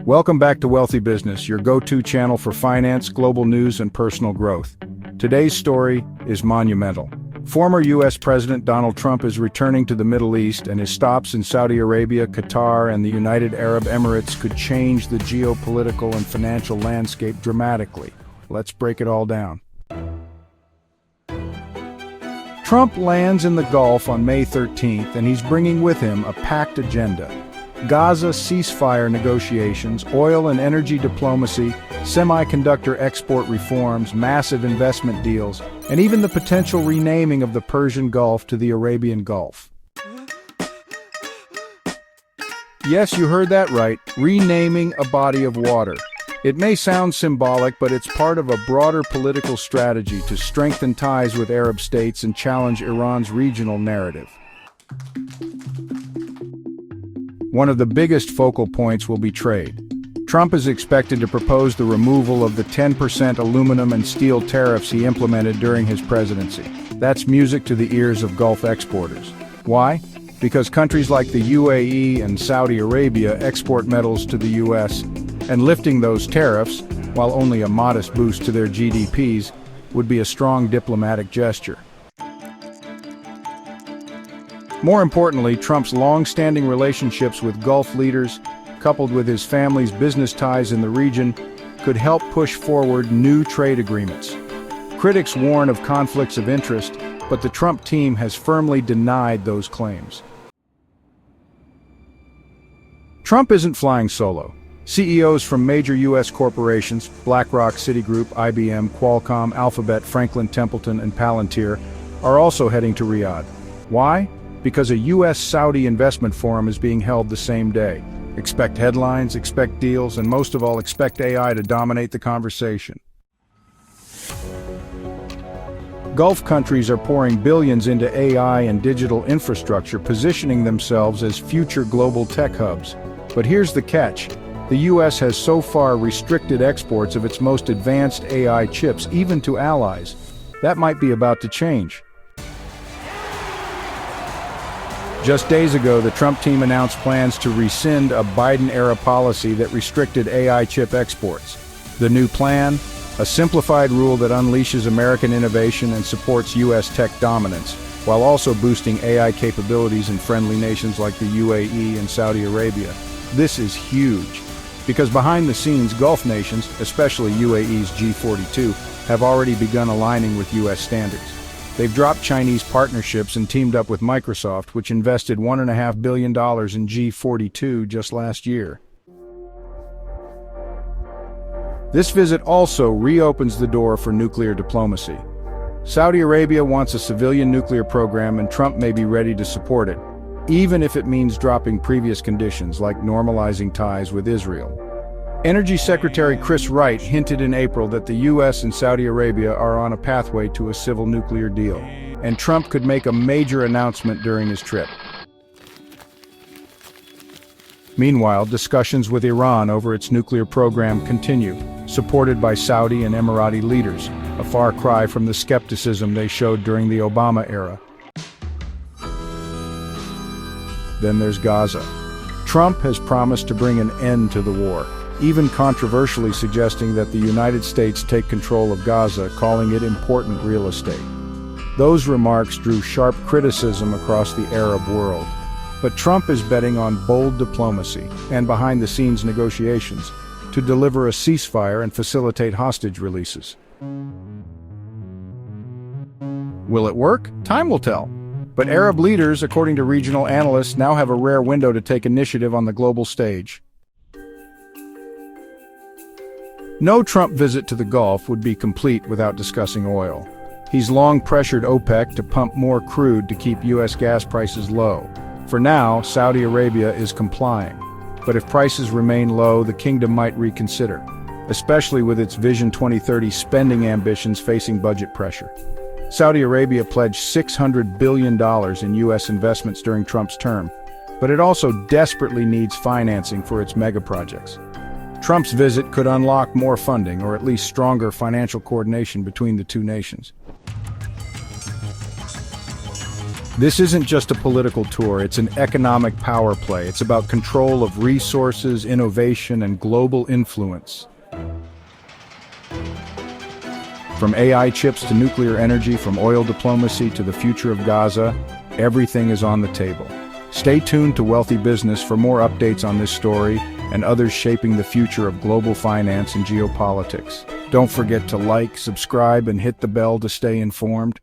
Welcome back to Wealthy Business, your go-to channel for finance, global news, and personal growth. Today's story is monumental. Former U.S. President Donald Trump is returning to the Middle East, and his stops in Saudi Arabia, Qatar, and the United Arab Emirates could change the geopolitical and financial landscape dramatically. Let's break it all down. Trump lands in the Gulf on May 13th, and he's bringing with him a packed agenda. Gaza ceasefire negotiations, oil and energy diplomacy, semiconductor export reforms, massive investment deals, and even the potential renaming of the Persian Gulf to the Arabian Gulf. Yes, you heard that right, renaming a body of water. It may sound symbolic, but it's part of a broader political strategy to strengthen ties with Arab states and challenge Iran's regional narrative. One of the biggest focal points will be trade. Trump is expected to propose the removal of the 10% aluminum and steel tariffs he implemented during his presidency. That's music to the ears of Gulf exporters. Why? Because countries like the UAE and Saudi Arabia export metals to the US, and lifting those tariffs, while only a modest boost to their GDPs, would be a strong diplomatic gesture. More importantly, Trump's long-standing relationships with Gulf leaders, coupled with his family's business ties in the region, could help push forward new trade agreements. Critics warn of conflicts of interest, but the Trump team has firmly denied those claims. Trump isn't flying solo. CEOs from major U.S. corporations, BlackRock, Citigroup, IBM, Qualcomm, Alphabet, Franklin Templeton, and Palantir, are also heading to Riyadh. Why? Because a U.S.-Saudi investment forum is being held the same day. Expect headlines, expect deals, and most of all, expect AI to dominate the conversation. Gulf countries are pouring billions into AI and digital infrastructure, positioning themselves as future global tech hubs. But here's the catch. The U.S. has so far restricted exports of its most advanced AI chips, even to allies. That might be about to change. Just days ago, the Trump team announced plans to rescind a Biden-era policy that restricted AI chip exports. The new plan? A simplified rule that unleashes American innovation and supports U.S. tech dominance, while also boosting AI capabilities in friendly nations like the UAE and Saudi Arabia. This is huge, because behind the scenes, Gulf nations, especially UAE's G42, have already begun aligning with U.S. standards. They've dropped Chinese partnerships and teamed up with Microsoft, which invested $1.5 billion in G42 just last year. This visit also reopens the door for nuclear diplomacy. Saudi Arabia wants a civilian nuclear program, and Trump may be ready to support it, even if it means dropping previous conditions like normalizing ties with Israel. Energy Secretary Chris Wright hinted in April that the U.S. and Saudi Arabia are on a pathway to a civil nuclear deal, and Trump could make a major announcement during his trip. Meanwhile, discussions with Iran over its nuclear program continue, supported by Saudi and Emirati leaders, a far cry from the skepticism they showed during the Obama era. Then there's Gaza. Trump has promised to bring an end to the war, even controversially suggesting that the United States take control of Gaza, calling it important real estate. Those remarks drew sharp criticism across the Arab world. But Trump is betting on bold diplomacy and behind-the-scenes negotiations to deliver a ceasefire and facilitate hostage releases. Will it work? Time will tell. But Arab leaders, according to regional analysts, now have a rare window to take initiative on the global stage. No Trump visit to the Gulf would be complete without discussing oil. He's long pressured OPEC to pump more crude to keep U.S. gas prices low. For now, Saudi Arabia is complying. But if prices remain low, the kingdom might reconsider, especially with its Vision 2030 spending ambitions facing budget pressure. Saudi Arabia pledged $600 billion in U.S. investments during Trump's term, but it also desperately needs financing for its megaprojects. Trump's visit could unlock more funding, or at least stronger financial coordination between the two nations. This isn't just a political tour, it's an economic power play. It's about control of resources, innovation, and global influence. From AI chips to nuclear energy, from oil diplomacy to the future of Gaza, everything is on the table. Stay tuned to Wealthy Business for more updates on this story and others shaping the future of global finance and geopolitics. Don't forget to like, subscribe, and hit the bell to stay informed.